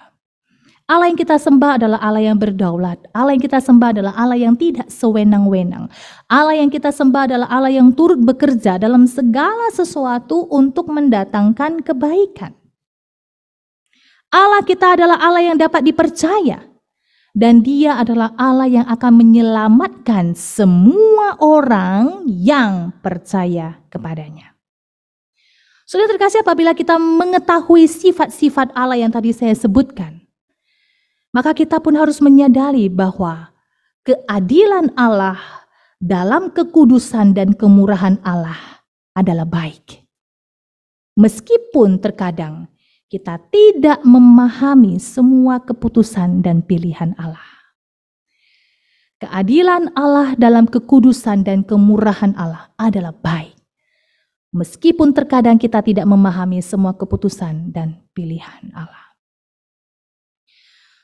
[SPEAKER 3] Allah yang kita sembah adalah Allah yang berdaulat. Allah yang kita sembah adalah Allah yang tidak sewenang-wenang. Allah yang kita sembah adalah Allah yang turut bekerja dalam segala sesuatu untuk mendatangkan kebaikan. Allah kita adalah Allah yang dapat dipercaya. Dan Dia adalah Allah yang akan menyelamatkan semua orang yang percaya kepadanya. Saudara terkasih, apabila kita mengetahui sifat-sifat Allah yang tadi saya sebutkan, maka kita pun harus menyadari bahwa keadilan Allah dalam kekudusan dan kemurahan Allah adalah baik. Meskipun terkadang kita tidak memahami semua keputusan dan pilihan Allah. Keadilan Allah dalam kekudusan dan kemurahan Allah adalah baik. Meskipun terkadang kita tidak memahami semua keputusan dan pilihan Allah.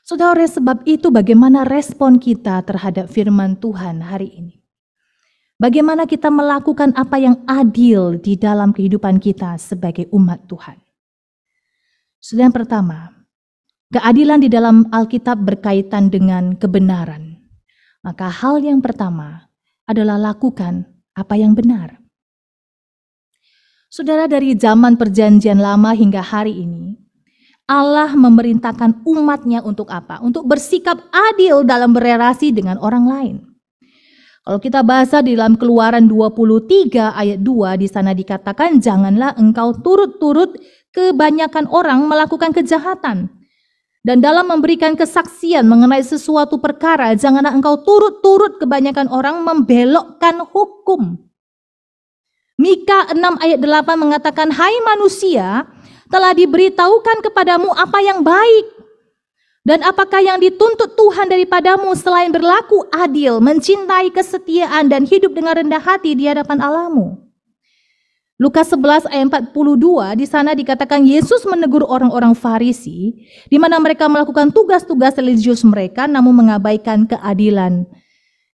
[SPEAKER 3] Saudara, sebab itu bagaimana respon kita terhadap firman Tuhan hari ini? Bagaimana kita melakukan apa yang adil di dalam kehidupan kita sebagai umat Tuhan? Saudara, yang pertama, keadilan di dalam Alkitab berkaitan dengan kebenaran. Maka hal yang pertama, adalah lakukan apa yang benar. Saudara, dari zaman perjanjian lama hingga hari ini, Allah memerintahkan umatnya untuk apa? Untuk bersikap adil dalam berelasi dengan orang lain. Kalau kita baca di dalam Keluaran 23 ayat 2, di sana dikatakan, janganlah engkau turut-turut kebanyakan orang melakukan kejahatan. Dan dalam memberikan kesaksian mengenai sesuatu perkara, janganlah engkau turut-turut kebanyakan orang membelokkan hukum. Mika 6 ayat 8 mengatakan, hai manusia, telah diberitahukan kepadamu apa yang baik. Dan apakah yang dituntut Tuhan daripadamu selain berlaku adil, mencintai kesetiaan, dan hidup dengan rendah hati di hadapan Allahmu? Lukas 11 ayat 42, di sana dikatakan Yesus menegur orang-orang Farisi, di mana mereka melakukan tugas-tugas religius mereka, namun mengabaikan keadilan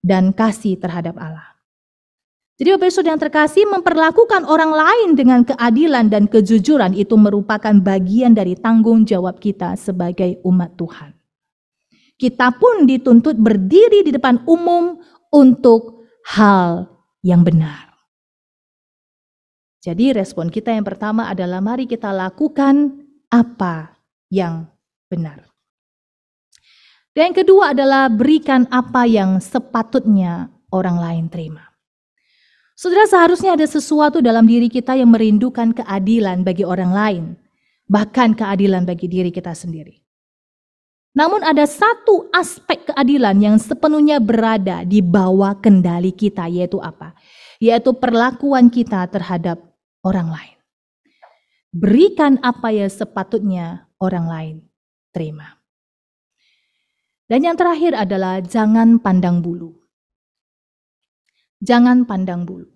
[SPEAKER 3] dan kasih terhadap Allah. Jadi Bapak Ibu Saudara yang terkasih, memperlakukan orang lain dengan keadilan dan kejujuran itu merupakan bagian dari tanggung jawab kita sebagai umat Tuhan. Kita pun dituntut berdiri di depan umum untuk hal yang benar. Jadi respon kita yang pertama adalah mari kita lakukan apa yang benar. Dan yang kedua adalah berikan apa yang sepatutnya orang lain terima. Saudara, seharusnya ada sesuatu dalam diri kita yang merindukan keadilan bagi orang lain, bahkan keadilan bagi diri kita sendiri. Namun ada satu aspek keadilan yang sepenuhnya berada di bawah kendali kita, yaitu apa? Yaitu perlakuan kita terhadap orang lain. Berikan apa yang sepatutnya orang lain terima. Dan yang terakhir adalah jangan pandang bulu. Jangan pandang bulu.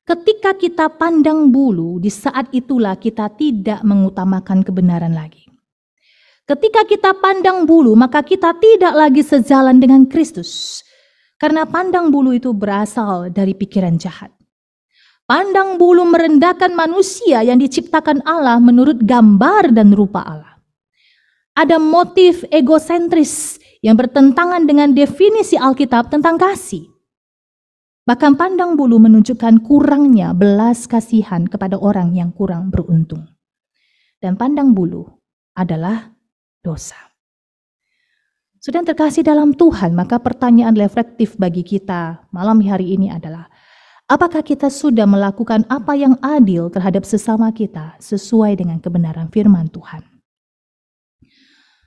[SPEAKER 3] Ketika kita pandang bulu, di saat itulah kita tidak mengutamakan kebenaran lagi. Ketika kita pandang bulu, maka kita tidak lagi sejalan dengan Kristus. Karena pandang bulu itu berasal dari pikiran jahat. Pandang bulu merendahkan manusia yang diciptakan Allah menurut gambar dan rupa Allah. Ada motif egosentris yang bertentangan dengan definisi Alkitab tentang kasih. Bahkan pandang bulu menunjukkan kurangnya belas kasihan kepada orang yang kurang beruntung. Dan pandang bulu adalah dosa. Saudara terkasih dalam Tuhan, maka pertanyaan reflektif bagi kita malam hari ini adalah, apakah kita sudah melakukan apa yang adil terhadap sesama kita sesuai dengan kebenaran firman Tuhan?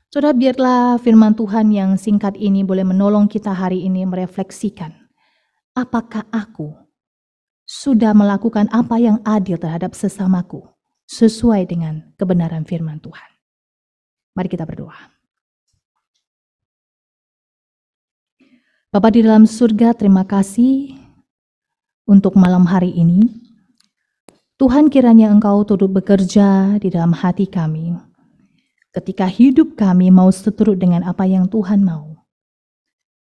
[SPEAKER 3] Saudara, biarlah firman Tuhan yang singkat ini boleh menolong kita hari ini merefleksikan. Apakah aku sudah melakukan apa yang adil terhadap sesamaku sesuai dengan kebenaran firman Tuhan? Mari kita berdoa. Bapa di dalam surga, terima kasih untuk malam hari ini. Tuhan, kiranya Engkau turut bekerja di dalam hati kami. Ketika hidup kami mau seturut dengan apa yang Tuhan mau.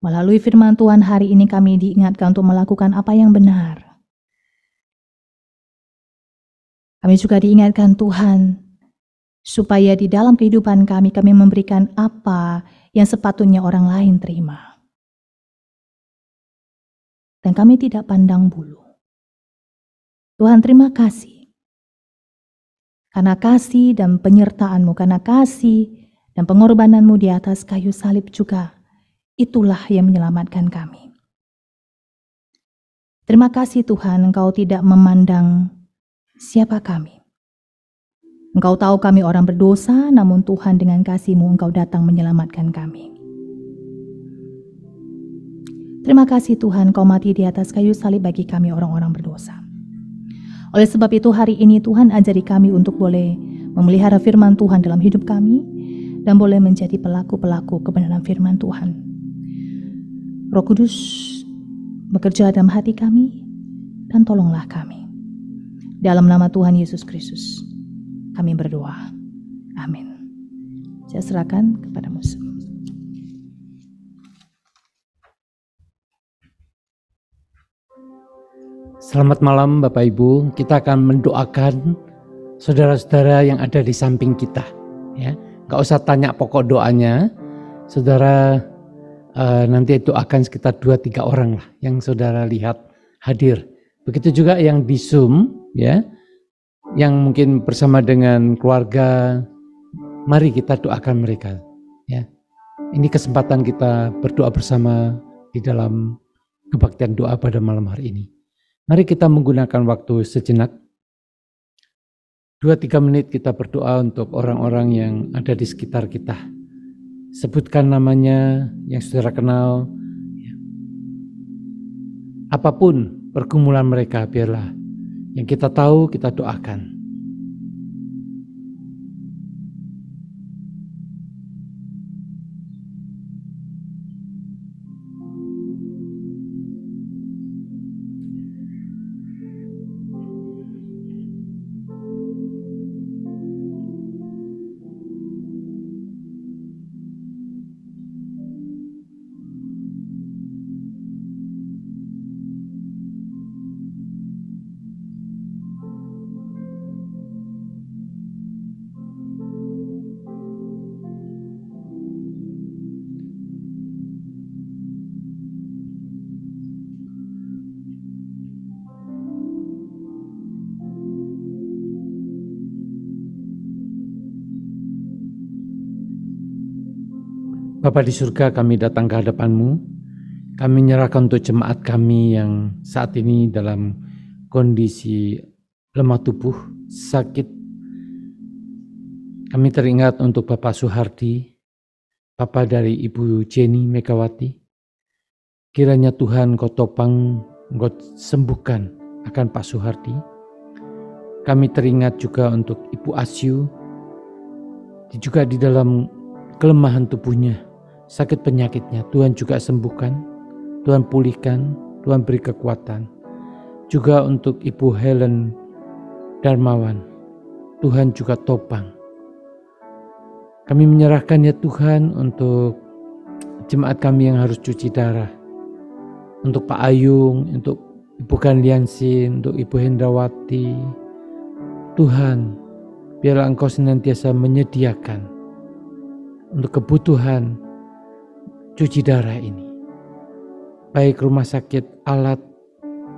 [SPEAKER 3] Melalui firman Tuhan hari ini kami diingatkan untuk melakukan apa yang benar. Kami juga diingatkan Tuhan, supaya di dalam kehidupan kami memberikan apa yang sepatutnya orang lain terima. Dan kami tidak pandang bulu. Tuhan, terima kasih. Karena kasih dan penyertaan-Mu, karena kasih dan pengorbanan-Mu di atas kayu salib juga. Itulah yang menyelamatkan kami. Terima kasih Tuhan, Engkau tidak memandang siapa kami. Engkau tahu kami orang berdosa, namun Tuhan dengan kasih-Mu Engkau datang menyelamatkan kami. Terima kasih Tuhan, Kau mati di atas kayu salib bagi kami orang-orang berdosa. Oleh sebab itu hari ini Tuhan ajari kami untuk boleh memelihara firman Tuhan dalam hidup kami dan boleh menjadi pelaku-pelaku kebenaran firman Tuhan. Roh Kudus bekerja dalam hati kami dan tolonglah kami. Dalam nama Tuhan Yesus Kristus kami berdoa. Amin. Saya serahkan kepada Musa.
[SPEAKER 4] Selamat malam Bapak Ibu, kita akan mendoakan saudara-saudara yang ada di samping kita. Ya, gak usah tanya pokok doanya, saudara nanti itu akan sekitar 2-3 orang lah yang saudara lihat hadir. Begitu juga yang di Zoom, ya, yang mungkin bersama dengan keluarga, mari kita doakan mereka. Ya, ini kesempatan kita berdoa bersama di dalam kebaktian doa pada malam hari ini. Mari kita menggunakan waktu sejenak, 2-3 menit kita berdoa untuk orang-orang yang ada di sekitar kita. Sebutkan namanya yang saudara kenal. Apapun pergumulan mereka, biarlah yang kita tahu kita doakan. Bapa di surga, kami datang ke hadapan-Mu. Kami menyerahkan untuk jemaat kami yang saat ini dalam kondisi lemah tubuh, sakit. Kami teringat untuk Bapak Suhardi, Bapak dari Ibu Jenny Megawati. Kiranya Tuhan Kau topang, Kau sembuhkan akan Pak Suhardi. Kami teringat juga untuk Ibu Asyu, juga di dalam kelemahan tubuhnya, sakit penyakitnya, Tuhan juga sembuhkan, Tuhan pulihkan, Tuhan beri kekuatan. Juga untuk Ibu Helen Darmawan, Tuhan juga topang. Kami menyerahkan ya Tuhan untuk jemaat kami yang harus cuci darah, untuk Pak Ayung, untuk Ibu Ganliansin, untuk Ibu Hendrawati. Tuhan, biarlah Engkau senantiasa menyediakan untuk kebutuhan cuci darah ini. Baik rumah sakit, alat,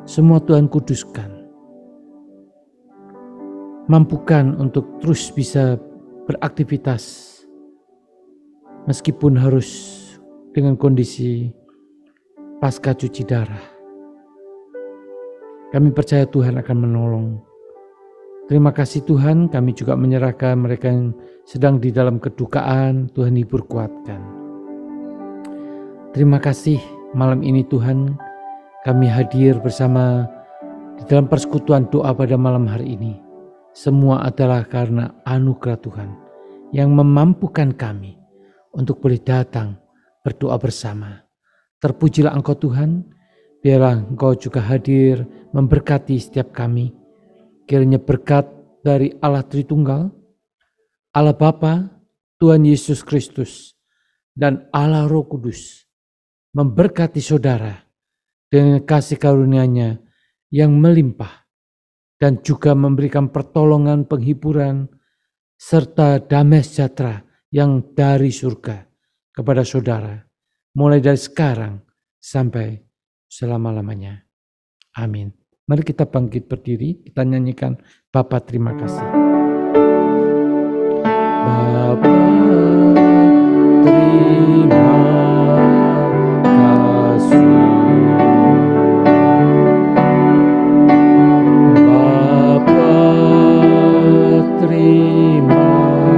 [SPEAKER 4] semua Tuhan kuduskan. Mampukan untuk terus bisa beraktivitas meskipun harus dengan kondisi pasca cuci darah. Kami percaya Tuhan akan menolong. Terima kasih Tuhan, kami juga menyerahkan mereka yang sedang di dalam kedukaan, Tuhan hibur kuatkan. Terima kasih malam ini Tuhan, kami hadir bersama di dalam persekutuan doa pada malam hari ini. Semua adalah karena anugerah Tuhan yang memampukan kami untuk boleh datang berdoa bersama. Terpujilah Engkau Tuhan, biarlah Engkau juga hadir memberkati setiap kami. Kiranya berkat dari Allah Tritunggal, Allah Bapa, Tuhan Yesus Kristus, dan Allah Roh Kudus memberkati saudara dengan kasih karunia-Nya yang melimpah dan juga memberikan pertolongan, penghiburan, serta damai sejahtera yang dari surga kepada saudara, mulai dari sekarang sampai selama-lamanya. Amin. Mari kita bangkit berdiri, kita nyanyikan Bapa terima kasih. Bapa terima kasih. Bapa terima kasih.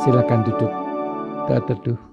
[SPEAKER 4] Silakan duduk, kita teduh.